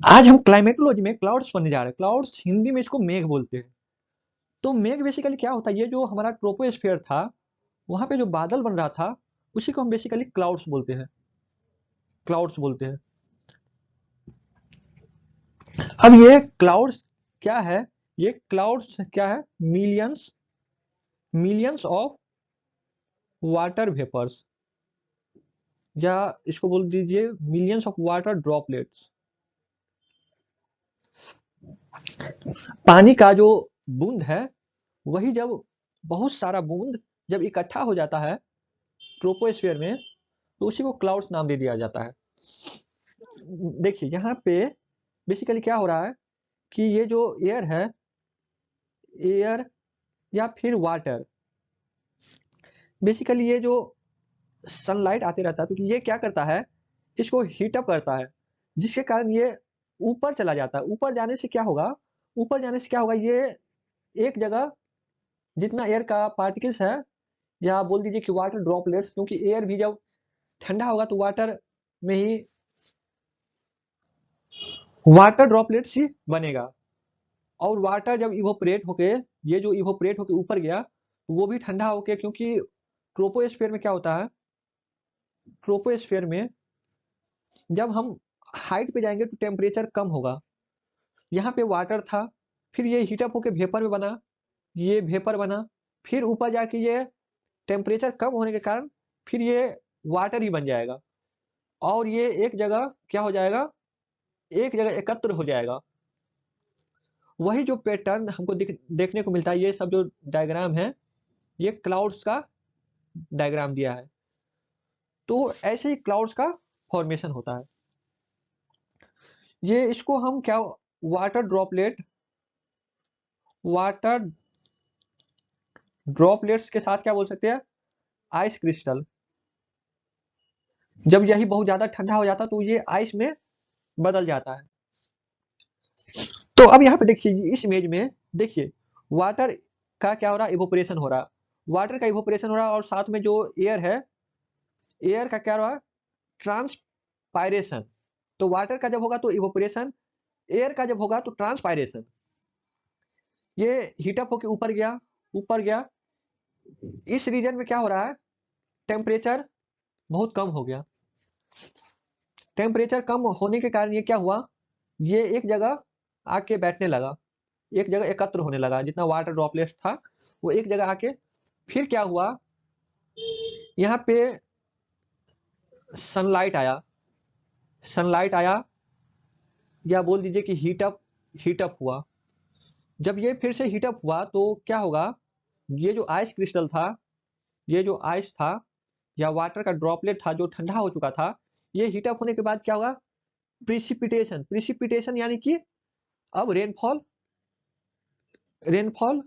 आज हम क्लाइमेटोलॉजी में क्लाउड्स पढ़ने जा रहे हैं। क्लाउड्स हिंदी में इसको मेघ बोलते हैं। तो मेघ बेसिकली क्या होता है, ये जो हमारा ट्रोपोस्फियर था वहां पे जो बादल बन रहा था उसी को हम बेसिकली क्लाउड्स बोलते हैं। क्लाउड्स बोलते हैं। अब ये क्लाउड्स क्या है? ये क्लाउड्स क्या है? Millions millions of water vapours, या इसको बोल दीजिए मिलियंस ऑफ वाटर ड्रॉपलेट्स। पानी का जो बूंद है वही जब बहुत सारा बूंद जब इकट्ठा हो जाता है ट्रोपोस्फियर में तो उसी को क्लाउड्स नाम दे दिया जाता है। देखिए यहाँ पे बेसिकली क्या हो रहा है कि ये जो एयर है, एयर या फिर वाटर, बेसिकली ये जो सनलाइट आते रहता है तो ये क्या करता है, इसको हीट अप करता है, जिसके कारण ये ऊपर चला जाता है। ऊपर जाने से क्या होगा, ऊपर जाने से क्या होगा, ये एक जगह जितना एयर का पार्टिकल्स है, या बोल दीजिए कि वाटर ड्रॉपलेट्स, क्योंकि एयर भी जब ठंडा होगा तो में ही वाटर ड्रॉपलेट्स ही बनेगा। और वाटर जब इवोपरेट होके, ये जो इवोपरेट होके ऊपर गया तो वो भी ठंडा होके, क्योंकि ट्रोपोस्फियर में क्या होता है, ट्रोपोस्फियर में जब हम हाइट पे जाएंगे तो टेम्परेचर कम होगा। यहाँ पे वाटर था, फिर ये हीटअप होके वेपर में बना, ये वेपर बना, फिर ऊपर जाके ये टेम्परेचर कम होने के कारण फिर ये वाटर ही बन जाएगा, और ये एक जगह क्या हो जाएगा, एक जगह एकत्र हो जाएगा। वही जो पैटर्न हमको देखने को मिलता है, ये सब जो डायग्राम है ये क्लाउड्स का डायग्राम दिया है। तो ऐसे ही क्लाउड्स का फॉर्मेशन होता है। ये इसको हम क्या, वाटर ड्रॉपलेट, वाटर ड्रॉपलेट्स के साथ क्या बोल सकते हैं, आइस क्रिस्टल। जब यही बहुत ज्यादा ठंडा हो जाता है तो ये आइस में बदल जाता है। तो अब यहाँ पे देखिए इस इमेज में, देखिए वाटर का क्या हो रहा है, इवोपरेशन हो रहा है। वाटर का इवोपरेशन हो रहा है और साथ में जो एयर है, एयर का क्या हो रहा है, ट्रांसपायरेशन। तो वाटर का जब होगा तो इवोपरेशन, एयर का जब होगा तो ट्रांसपायरेशन। ये हीटअप होके ऊपर गया, ऊपर गया। इस रीजन में क्या हो रहा है, टेम्परेचर बहुत कम हो गया। टेम्परेचर कम होने के कारण ये क्या हुआ, ये एक जगह आके बैठने लगा, एक जगह एकत्र होने लगा। जितना वाटर ड्रॉपलेट्स था वो एक जगह आके, फिर क्या हुआ, यहाँ पे सनलाइट आया, सनलाइट आया, या बोल दीजिए कि हीटअप हुआ। जब ये फिर से हीटअप हुआ तो क्या होगा, ये जो आइस क्रिस्टल था, ये जो आइस था या वाटर का ड्रॉपलेट था जो ठंडा हो चुका था, ये हीटअप होने के बाद क्या होगा, प्रिसिपिटेशन। प्रिसिपिटेशन यानी कि अब रेनफॉल, रेनफॉल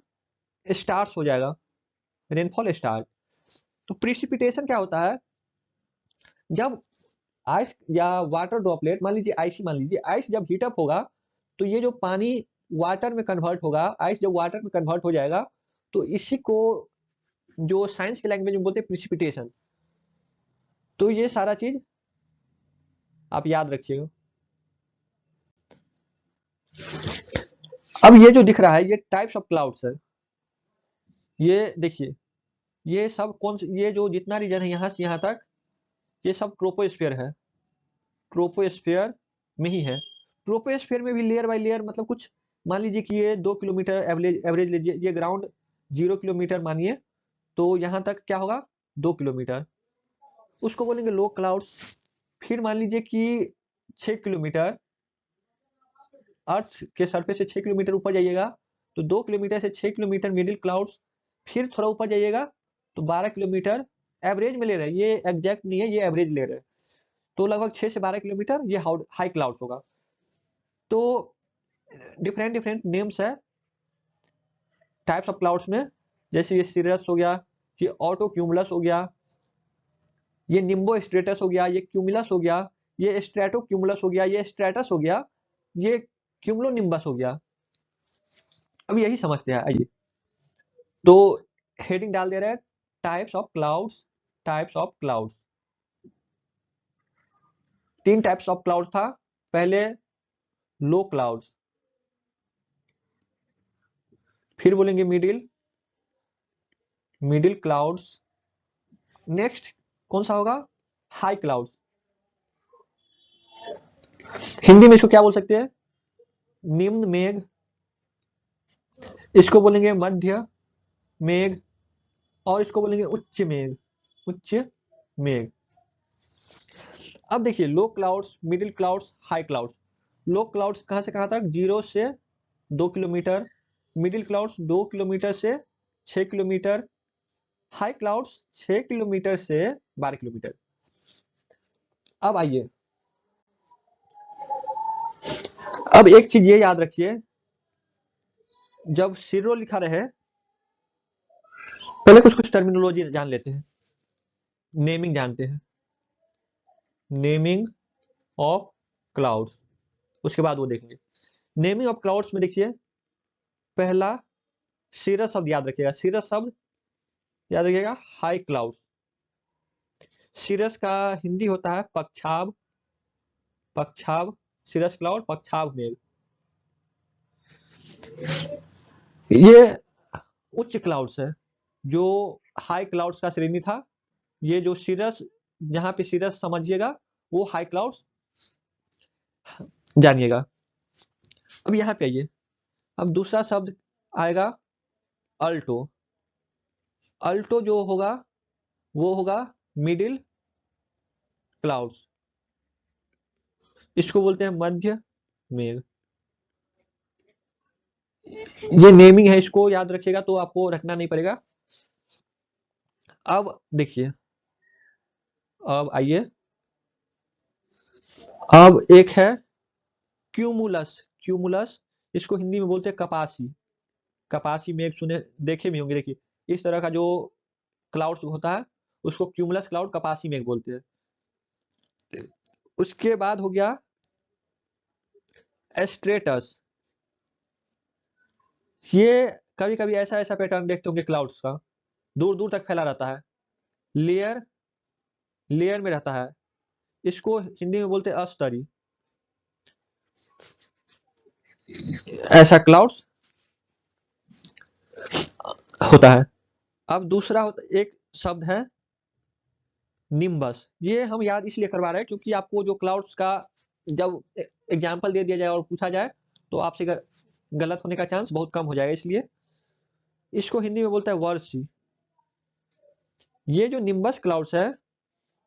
स्टार्ट हो जाएगा, रेनफॉल स्टार्ट। तो प्रिसिपिटेशन क्या होता है, जब आइस या वाटर ड्रॉपलेट, मान लीजिए आइस ही मान लीजिए, आइस जब हीटअप होगा तो ये जो पानी वाटर में कन्वर्ट होगा, आइस जब वाटर में कन्वर्ट हो जाएगा तो इसी को जो साइंस के लैंग्वेज में बोलते हैं प्रिसिपिटेशन। तो ये सारा चीज आप याद रखिएगा। अब ये जो दिख रहा है ये टाइप्स ऑफ क्लाउड्स है। ये देखिए, ये सब कौन से, ये जो जितना रीजन है यहाँ से यहाँ तक, ये सब ट्रोपोस्फियर है। ट्रोपोस्फियर में ही है। ट्रोपोस्फियर में भी लेयर बाय लेयर, मतलब कुछ मान लीजिए कि ये 2 किलोमीटर एवरेज लीजिए, ये ग्राउंड 0 किलोमीटर मानिए, तो यहाँ तक क्या होगा, 2 किलोमीटर, उसको बोलेंगे लो क्लाउड्स। फिर मान लीजिए कि 6 किलोमीटर, अर्थ के सरफेस से 6 किलोमीटर ऊपर जाइएगा तो 2 किलोमीटर से 6 किलोमीटर मिडिल क्लाउड्स। फिर थोड़ा ऊपर जाइएगा तो 12 किलोमीटर, एवरेज में ले रहे हैं, ये एग्जैक्ट नहीं है, ये एवरेज ले रहे हैं। तो लगभग 6 से 12 किलोमीटर ये हाई क्लाउड्स होगा। तो डिफरेंट डिफरेंट नेम्स है टाइप्स ऑफ क्लाउड्स में, जैसे ये सीरस हो गया, ये ऑटो क्यूमुलस हो गया, ये निम्बो स्ट्रेटस हो गया, ये क्यूमुलस हो गया, ये स्ट्रेटो क्यूमुलस हो गया, ये स्ट्रेटस हो गया, ये क्यूमुलो निम्बस हो गया। अब यही समझते हैं, आइए। तो हेडिंग डाल दे रहे हैं, types of clouds, types of clouds. 3 types of cloud था। पहले लो क्लाउड्स, फिर बोलेंगे मिडिल, मिडिल क्लाउड्स। नेक्स्ट कौन सा होगा? High clouds. हिंदी में इसको क्या बोल सकते हैं? निम्न मेघ, इसको बोलेंगे मध्य मेघ, और इसको बोलेंगे उच्च मेघ, उच्च मेघ। अब देखिए low clouds, middle clouds, high clouds. Low clouds कहां से कहां तक? 0 से 2 किलोमीटर। मिडिल क्लाउड्स 2 किलोमीटर से 6 किलोमीटर। हाई क्लाउड्स 6 किलोमीटर से 12 किलोमीटर। अब आइए, अब एक चीज ये याद रखिए, जब सिरो लिखा रहे, पहले कुछ कुछ टर्मिनोलॉजी जान लेते हैं, नेमिंग जानते हैं, नेमिंग ऑफ क्लाउड्स, उसके बाद वो देखेंगे। नेमिंग ऑफ क्लाउड्स में देखिए, पहला सीरस शब्द याद रखिएगा, सीरस शब्द याद रखिएगा, हाई क्लाउड। सीरस का हिंदी होता है पक्षाभ, पक्षाभ, सीरस क्लाउड, पक्षाभ मेघ। ये उच्च क्लाउड्स है, जो हाई क्लाउड्स का श्रेणी था। ये जो सीरस, यहाँ पे सीरस समझिएगा, वो हाई क्लाउड्स जानिएगा। अब यहाँ पे आइए, अब दूसरा शब्द आएगा अल्टो। अल्टो जो होगा वो होगा मिडिल क्लाउड्स, इसको बोलते हैं मध्य मेघ। ये नेमिंग है, इसको याद रखिएगा, तो आपको रखना नहीं पड़ेगा। अब देखिए, अब आइए, अब एक है क्यूमुलस। क्यूमुलस, इसको हिंदी में बोलते हैं कपासी। कपासी मेघ सुने देखे भी होंगे। देखिए इस तरह का जो क्लाउड्स होता है उसको क्यूमुलस क्लाउड, कपासी मेघ बोलते हैं। उसके बाद हो गया एस्ट्रेटस। ये कभी कभी ऐसा ऐसा पैटर्न देखते होंगे क्लाउड्स का, दूर दूर तक फैला रहता है, लेयर लेयर में रहता है। इसको हिंदी में बोलते हैं अस्तरी। ऐसा क्लाउड्स होता है। अब दूसरा एक शब्द है निम्बस। ये हम याद इसलिए करवा रहे हैं क्योंकि आपको जो क्लाउड्स का जब एग्जाम्पल दे दिया जाए और पूछा जाए तो आपसे गलत होने का चांस बहुत कम हो जाएगा, इसलिए इसको हिंदी में बोलता है वर्षी। ये जो निम्बस क्लाउड्स है,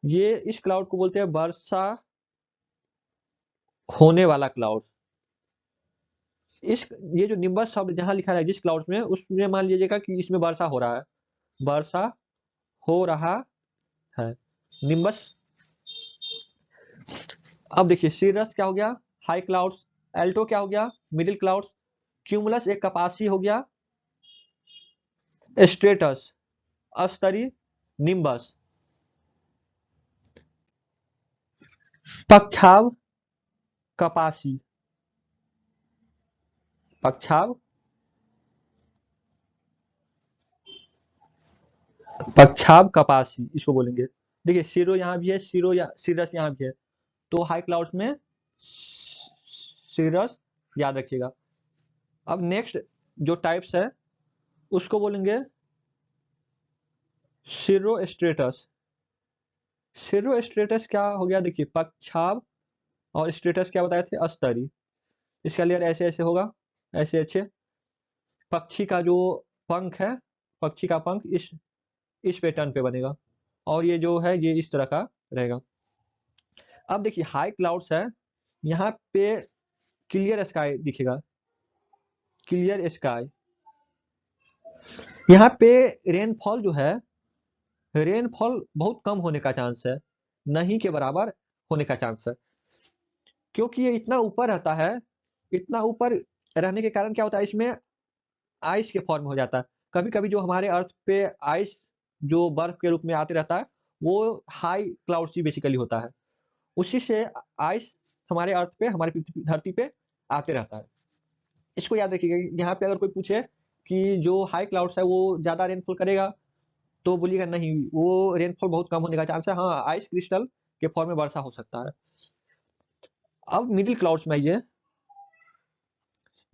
ये इस क्लाउड को बोलते हैं वर्षा होने वाला क्लाउड। इस ये जो निम्बस शब्द जहां लिखा है जिस क्लाउड में, उसमें मान लीजिएगा कि इसमें वर्षा हो रहा है, वर्षा हो रहा है, निम्बस। अब देखिए सीरस क्या हो गया? High clouds. एल्टो क्या हो गया? Middle clouds. क्यूमुलस एक कपासी हो गया। स्ट्रेटस अस्तरी, निम्बस। पक्षाव कपासी, पक्षाव, पक्षाव कपासी इसको बोलेंगे। देखिए सीरो यहाँ भी है, सीरो या सीरस यहाँ भी है, तो हाई क्लाउड्स में सीरस याद रखिएगा। अब नेक्स्ट जो टाइप्स है उसको बोलेंगे सिरोस्ट्रेटस। सिरोस्ट्रेटस क्या हो गया? देखिए पक्षाव और स्ट्रेटस क्या बताए थे? अस्तरी। इसका लेयर ऐसे ऐसे होगा, ऐसे ऐसे। पक्षी का जो पंख है, पक्षी का पंख इस पैटर्न पे बनेगा, और ये जो है ये इस तरह का रहेगा। अब देखिए हाई क्लाउड्स है, यहाँ पे क्लियर स्काई दिखेगा, क्लियर स्काई। यहाँ पे रेनफॉल जो है, रेनफॉल बहुत कम होने का चांस है, नहीं के बराबर होने का चांस है, क्योंकि ये इतना ऊपर रहता है। इतना ऊपर रहने के कारण क्या होता है, इसमें आइस के फॉर्म हो जाता है। कभी कभी जो हमारे अर्थ पे आइस जो बर्फ के रूप में आते रहता है, वो हाई क्लाउड ही बेसिकली होता है। उसी से आइस हमारे अर्थ पे, हमारी धरती पे आते रहता है। इसको याद रखिएगा। यहाँ पे अगर कोई पूछे कि जो हाई क्लाउड्स है वो ज्यादा रेनफॉल करेगा, तो बोलिएगा नहीं, वो रेनफॉल बहुत कम होने का चांस है। हाँ, आइस क्रिस्टल के फॉर्म में वर्षा हो सकता है। अब मिडिल क्लाउड्स में आइए,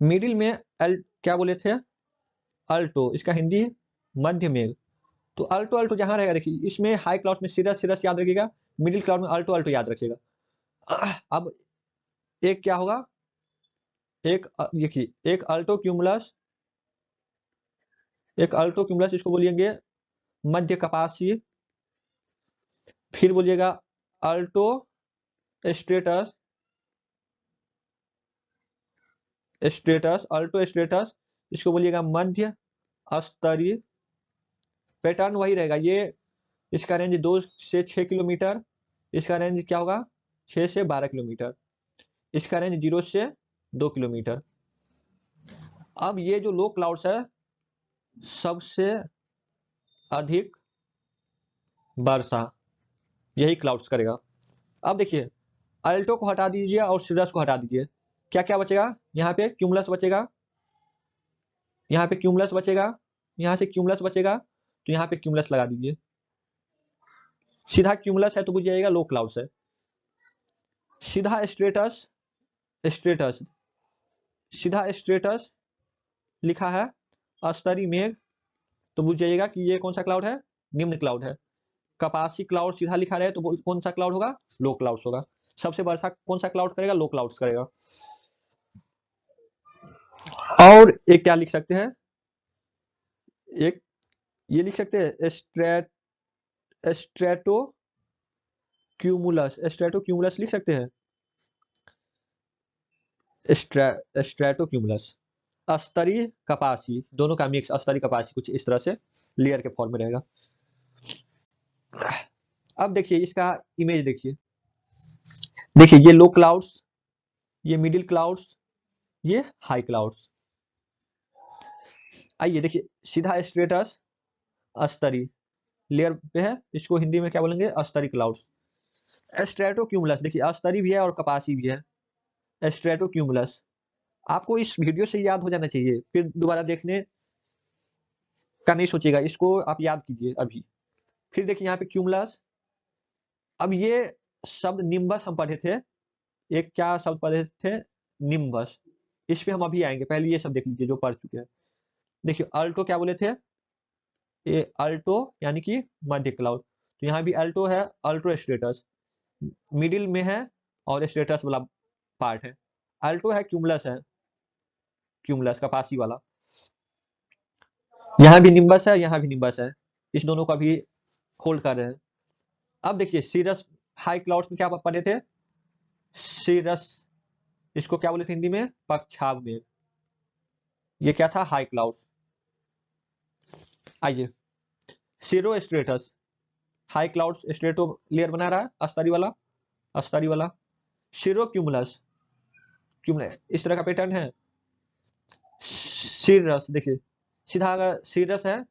मिडिल में क्या बोले थे, अल्टो, इसका हिंदी मध्य मेघ। तो अल्टो अल्टो जहां रहेगा, देखिए इसमें हाई क्लाउड में सिरस सिरस याद रखिएगा, मिडिल क्लाउड में अल्टो अल्टो याद रखिएगा। अब एक क्या होगा, एक देखिए एक अल्टो क्यूमुलस, एक अल्टो क्यूमुलस इसको बोलिएंगे मध्य कपासी, फिर बोलिएगा अल्टो स्ट्रेटस, स्ट्रेटस अल्टो स्ट्रेटस, इसको बोलिएगा मध्य स्तरीय। पैटर्न वही रहेगा, ये इसका रेंज 2 से 6 किलोमीटर, इसका रेंज क्या होगा 6 से 12 किलोमीटर, इसका रेंज 0 से 2 किलोमीटर। अब ये जो लो क्लाउड्स है सबसे अधिक वर्षा यही क्लाउड्स करेगा। अब देखिए अल्टो को हटा दीजिए और सिरस को हटा दीजिए, क्या क्या बचेगा, यहाँ पे क्यूमुलस बचेगा, यहाँ पे क्यूमुलस बचेगा, यहाँ से क्यूमुलस बचेगा, तो यहाँ पे क्यूमुलस लगा दीजिए, सीधा क्यूमुलस है तो बुझ जाइएगा लो क्लाउड्स है। सीधा स्ट्रेटस, स्ट्रेटस सीधा स्ट्रेटस लिखा है स्तरीय मेघ, तो बुझ जाइएगा कि ये कौन सा क्लाउड है, निम्न क्लाउड है। कपासी क्लाउड सीधा लिखा रहे तो कौन सा क्लाउड होगा, लो क्लाउड्स होगा। सबसे वर्षा कौन सा क्लाउड करेगा, लो क्लाउड्स करेगा। और एक क्या लिख सकते हैं, एक ये लिख सकते हैं स्ट्रेटो क्यूमुलस, स्ट्रेटो क्यूमुलस लिख सकते हैं, स्ट्रेटो क्यूमुलस स्तरीय कपासी, दोनों का मिक्स स्तरीय कपासी कुछ इस तरह से लेयर के फॉर्म में रहेगा। अब देखिए इसका इमेज देखिए, देखिए ये लो क्लाउड्स, ये मिडिल क्लाउड्स, ये हाई क्लाउड्स। आइए देखिए सीधा स्ट्रेटस स्तरीय लेयर पे है, इसको हिंदी में क्या बोलेंगे, स्तरीय क्लाउड्स। स्ट्रेटो क्यूमुलस देखिए स्तरीय भी है और कपासी भी है, स्ट्रेटो क्यूमुलस। आपको इस वीडियो से याद हो जाना चाहिए, फिर दोबारा देखने का नहीं सोचिएगा, इसको आप याद कीजिए अभी। फिर देखिए यहाँ पे क्यूमुलस। अब ये शब्द निम्बस हम पढ़े थे, एक क्या शब्द पढ़े थे, निम्बस। इस पे हम अभी आएंगे, पहले ये सब देख लीजिए जो पढ़ चुके हैं। देखिए अल्टो क्या बोले थे, ये अल्टो यानी कि मध्य क्लाउड, तो यहाँ भी अल्टो है, अल्टो स्ट्रेटस मिडिल में है और स्ट्रेटस वाला पार्ट है। अल्टो है क्यूमुलस है, क्यूमुलस कपासी वाला। यहाँ भी निम्बस है, यहाँ भी निम्बस है, इस दोनों का भी होल्ड कर रहे हैं। अब देखिए सीरस हाई क्लाउड्स में क्या पढ़े थे, सीरस, इसको क्या बोले थे हिंदी में, पक्षाभ में। ये क्या था, हाई क्लाउड्स। आइए cirrostratus, high clouds strato layer बना रहा है स्तरीय वाला, स्तरीय वाला। सीरो क्यूमुलस, क्यूमुलस इस तरह का पैटर्न है। सीरस देखिए सीधा अगर सीरस है,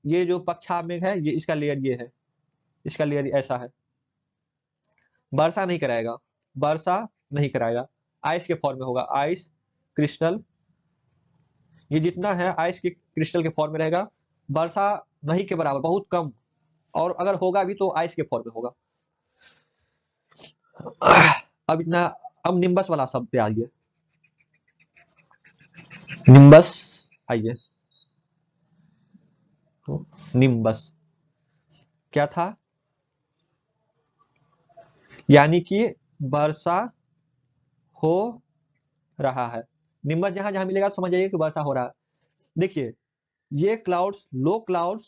ये जो पक्षाभ में है ये इसका लेयर ये है, इसका लेयर ऐसा है। वर्षा नहीं कराएगा, वर्षा नहीं कराएगा, आइस के फॉर्म में होगा, आइस क्रिस्टल, ये जितना है आइस के क्रिस्टल के फॉर्म में रहेगा। वर्षा नहीं के बराबर, बहुत कम, और अगर होगा भी तो आइस के फॉर्म में होगा। अब इतना, अब निम्बस वाला शब्द पे आइए, निम्बस आइए, तो निम्बस क्या था, यानी कि वर्षा हो रहा है। निम्बस जहां जहां मिलेगा समझ जाइए कि वर्षा हो रहा है। देखिए ये क्लाउड्स लो क्लाउड्स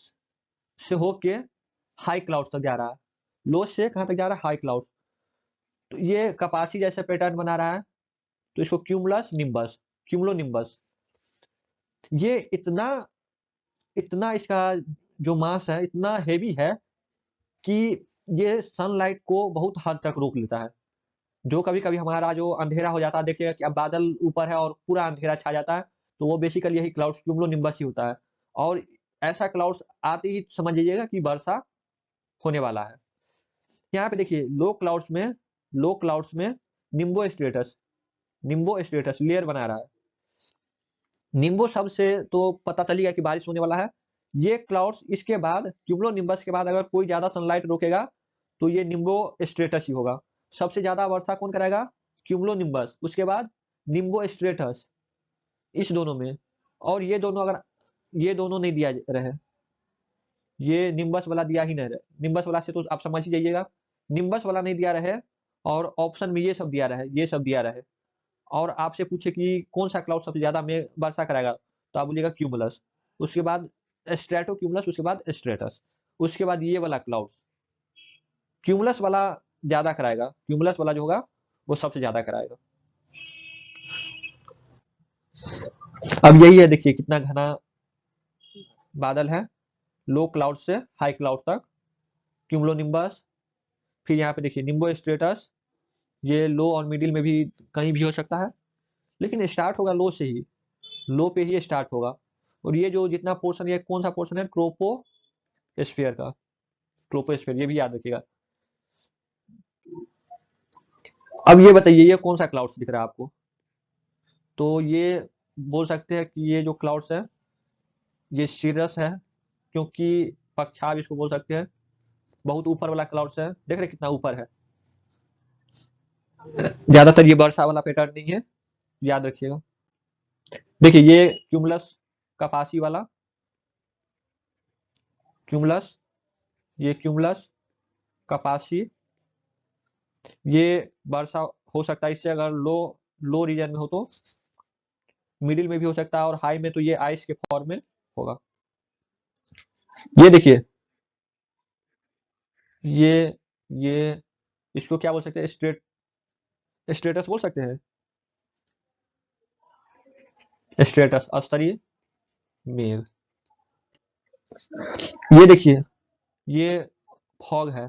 से होके हाई क्लाउड्स तक जा रहा है, लो से कहां तक जा रहा है, हाई क्लाउड। तो ये कपासी जैसे पैटर्न बना रहा है, तो इसको क्यूमुलस निम्बस, क्यूमुलो निम्बस। ये इतना इतना इसका जो मास है इतना हेवी है कि ये सनलाइट को बहुत हद तक रोक लेता है। जो कभी कभी हमारा जो अंधेरा हो जाता है, देखिए कि अब बादल ऊपर है और पूरा अंधेरा छा जाता है, तो वो बेसिकली यही क्लाउड्स क्यूमुलो निम्बस ही होता है। और ऐसा क्लाउड्स आते ही समझ लीजिएगा कि वर्षा होने वाला है। यहाँ पे देखिए लो क्लाउड्स में निम्बो स्ट्रेटस, निम्बो स्ट्रेटस लेयर बना रहा है। निम्बो शब्द से तो पता चल गया कि बारिश होने वाला है। ये क्लाउड्स इसके बाद क्यूमुलो निम्बस के बाद अगर कोई ज्यादा सनलाइट रोकेगा तो ये निम्बो स्ट्रेटस ही होगा। सबसे ज्यादा वर्षा कौन कराएगा, क्यूमुलो निम्बस, उसके बाद निम्बो स्ट्रेटस, इस दोनों में, और ये दोनों अगर ये दोनों नहीं दिया रहे, ये निम्बस वाला दिया ही नहीं रहे, निम्बस वाला से तो आप समझ ही जाइएगा, निम्बस वाला नहीं दिया रहे और ऑप्शन में ये सब दिया रहे, ये सब दिया रहे, और आपसे पूछे कि कौन सा क्लाउड सबसे ज्यादा में वर्षा कराएगा, तो आप बोलिएगा क्यूमुलस, उसके बाद स्ट्रेटो क्यूमुलस, उसके बाद स्ट्रेटस, उसके बाद ये वाला क्लाउड, क्यूमुलस वाला ज्यादा कराएगा, क्यूमुलस वाला जो होगा वो सबसे ज्यादा कराएगा। अब यही है, देखिए कितना घना बादल है, लो क्लाउड से हाई क्लाउड तक, क्यूमुलोनिम्बस, फिर यहाँ पे देखिए निम्बो स्ट्रेटस, ये लो और मिडिल में भी कहीं भी हो सकता है, लेकिन स्टार्ट होगा लो से ही, लो पे ही स्टार्ट होगा। और ये जो जितना पोर्शन, ये कौन सा पोर्शन है, ट्रोपोस्फियर का, ट्रोपोस्फियर, ये भी याद रखिएगा। अब ये बताइए ये कौन सा क्लाउड्स दिख रहा है आपको, तो ये बोल सकते हैं कि ये जो क्लाउड्स है ये सीरस है, क्योंकि पक्षाव इसको बोल सकते हैं, बहुत ऊपर वाला क्लाउड्स है, देख रहे कितना ऊपर है, ज्यादातर ये वर्षा वाला पैटर्न नहीं है, याद रखिएगा। देखिए ये क्यूमुलस कपासी वाला, क्यूमुलस, ये क्यूमुलस कपासी, ये वर्षा हो सकता है इससे, अगर लो लो रीजन में हो तो, मिडिल में भी हो सकता है, और हाई में तो ये आइस के फॉर्म में होगा। ये देखिए, ये ये इसको क्या बोल सकते हैं, स्टेटस बोल सकते हैं, स्टेटस स्तरीय मेघ। ये देखिए, ये फॉग है,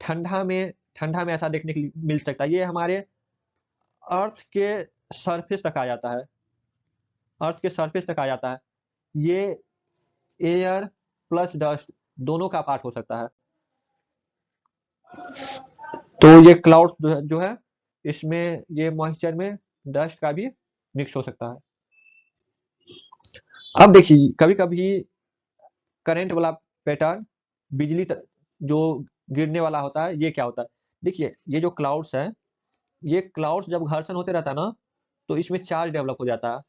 ठंडा में ऐसा देखने के लिए मिल सकता है, ये हमारे अर्थ के सरफेस तक आ जाता है, अर्थ के सरफेस तक आ जाता है, ये एयर प्लस डस्ट दोनों का पार्ट हो सकता है। तो ये क्लाउड जो है इसमें ये मॉइस्चर में डस्ट का भी मिक्स हो सकता है। अब देखिए कभी कभी करंट वाला पैटर्न, बिजली जो गिरने वाला होता है, ये क्या होता है, देखिए ये जो क्लाउड्स है, ये क्लाउड्स जब घर्षण होते रहता है ना, तो इसमें चार्ज डेवलप हो जाता है,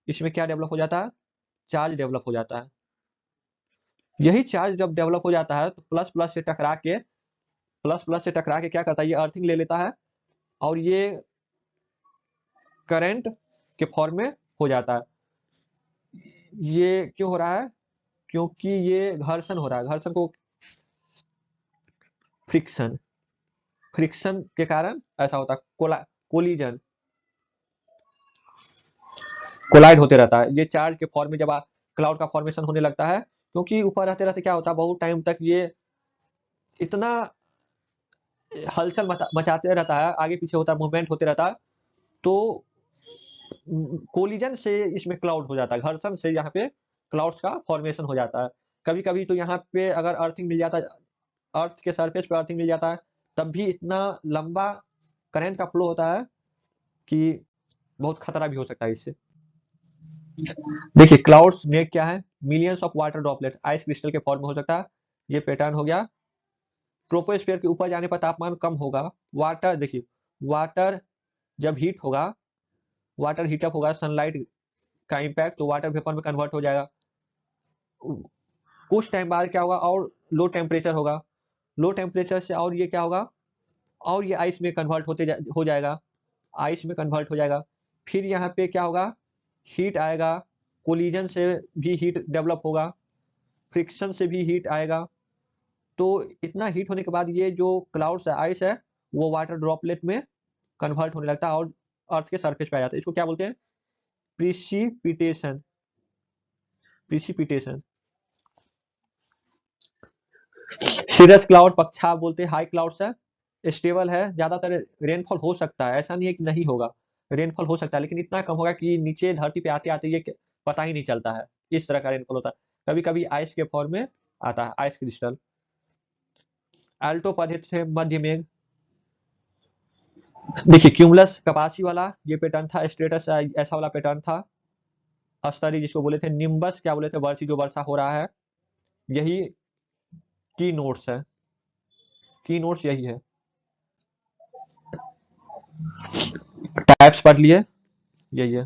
इसमें क्या डेवलप हो जाता है, चार्ज डेवलप हो जाता है। यही चार्ज जब डेवलप हो जाता है तो प्लस प्लस से टकरा के क्या करता है, ये अर्थिंग ले लेता है, और ये करंट के फॉर्म में हो जाता है। ये क्यों हो रहा है, क्योंकि ये घर्षण हो रहा है, घर्षण को फ्रिक्शन, फ्रिक्शन के कारण ऐसा होता है, कोलिजन, कोलाइड होते रहता है, ये चार्ज के फॉर्म में जब क्लाउड का फॉर्मेशन होने लगता है, क्योंकि ऊपर रहते रहते क्या होता है, बहुत टाइम तक ये इतना हलचल मचाते रहता है, आगे पीछे होता है, मूवमेंट होते रहता है, तो कोलिजन से इसमें क्लाउड हो जाता है, घर्षण से यहाँ पे क्लाउड्स का फॉर्मेशन हो जाता है। कभी कभी तो यहाँ पे अगर अर्थिंग मिल जाता है, अर्थ के सरफेस पे अर्थिंग मिल जाता है, तब भी इतना लंबा करंट का फ्लो होता है कि बहुत खतरा भी हो सकता है इससे। देखिए क्लाउड्स में क्या है, millions of water droplet ice crystal के फॉर्म में हो सकता है, ये पैटर्न हो गया। ट्रोपोस्फीयर के ऊपर जाने पर तापमान कम होगा, वाटर देखिए, वाटर जब हीट होगा, वाटर हीटअप होगा, सनलाइट का इम्पैक्ट, तो वाटर वेपर में कन्वर्ट हो जाएगा, कुछ टाइम बाद क्या होगा, और लो टेम्परेचर होगा, लो टेम्परेचर से और ये क्या होगा, और ये आइस में कन्वर्ट हो जाएगा, आइस में कन्वर्ट हो जाएगा, फिर यहाँ पे क्या होगा, हीट आएगा, कोलिजन से भी हीट डेवलप होगा, फ्रिक्शन से भी हीट आएगा, तो इतना हीट होने के बाद ये जो क्लाउड्स है, आइस है, वो वाटर ड्रॉपलेट में कन्वर्ट होने लगता है और अर्थ के सरफेस पे आ जाता है, इसको क्या बोलते हैं, प्रिसिपिटेशन, प्रिसिपिटेशन। सीरस क्लाउड पक्षाव बोलते हैं, हाई क्लाउड्स है, स्टेबल है, ज्यादातर रेनफॉल हो सकता है, ऐसा नहीं है कि नहीं होगा, रेनफॉल हो सकता है, लेकिन इतना कम होगा कि नीचे धरती पे आते आते ये पता ही नहीं चलता है, इस तरह का रेनफॉल होता है, कभी कभी आइस के फॉर्म में आता है, आइस क्रिस्टल। एल्टो पद्धति से मध्य मेघ, देखिए क्यूमुलस कपासी वाला ये पैटर्न था, स्ट्रेटस ऐसा वाला पैटर्न था, स्तरी जिसको बोले थे, निम्बस क्या बोले थे, वर्षी जो वर्षा हो रहा है, यही की नोट्स है, की नोट्स यही है। टाइप्स पढ़ लिए, यही है।